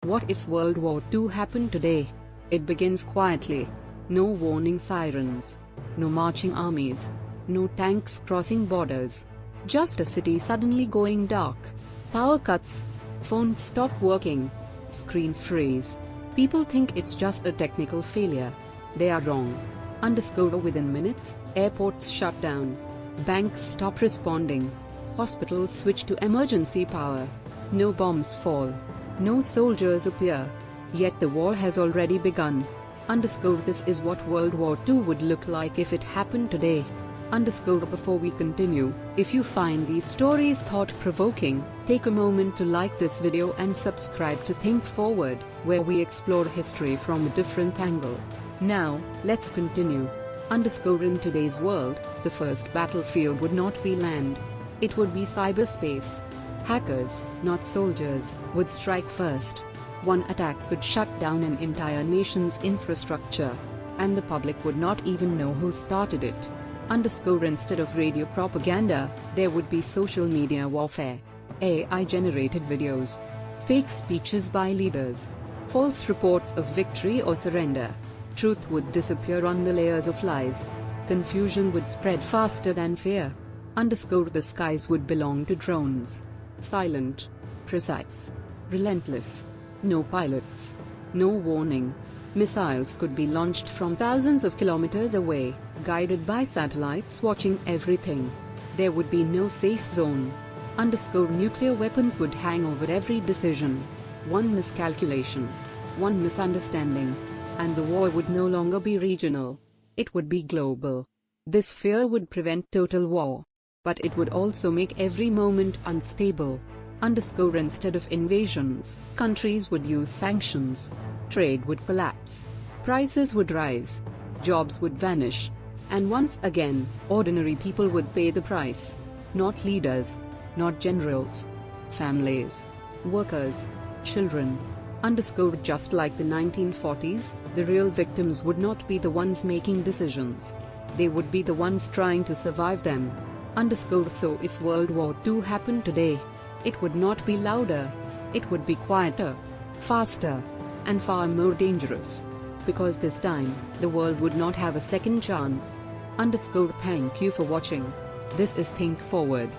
What if World War II happened today? It begins quietly. No warning sirens. No marching armies. No tanks crossing borders. Just a city suddenly going dark. Power cuts. Phones stop working. Screens freeze. People think it's just a technical failure. They are wrong. Within minutes, airports shut down. Banks stop responding. Hospitals switch to emergency power. No bombs fall. No soldiers appear. Yet the war has already begun. This is what World War II would look like if it happened today. Before we continue, if you find these stories thought-provoking, take a moment to like this video and subscribe to Think Forward, where we explore history from a different angle. Now, let's continue. In today's world, the first battlefield would not be land. It would be cyberspace. Hackers, not soldiers, would strike first. One attack could shut down an entire nation's infrastructure. And the public would not even know who started it. Instead of radio propaganda, there would be social media warfare. AI-generated videos. Fake speeches by leaders. False reports of victory or surrender. Truth would disappear under layers of lies. Confusion would spread faster than fear. The skies would belong to drones. Silent. Precise. Relentless. No pilots. No warning. Missiles could be launched from thousands of kilometers away, guided by satellites watching everything. There would be no safe zone. Nuclear weapons would hang over every decision. One miscalculation. One misunderstanding. And the war would no longer be regional. It would be global. This fear would prevent total war. But it would also make every moment unstable. Instead of invasions, countries would use sanctions. Trade would collapse. Prices would rise. Jobs would vanish. And once again, ordinary people would pay the price. Not leaders. Not generals. Families. Workers. Children. Just like the 1940s, the real victims would not be the ones making decisions. They would be the ones trying to survive them. So if World War II happened today, it would not be louder. It would be quieter, faster, and far more dangerous. Because this time, the world would not have a second chance. Thank you for watching. This is Think Forward.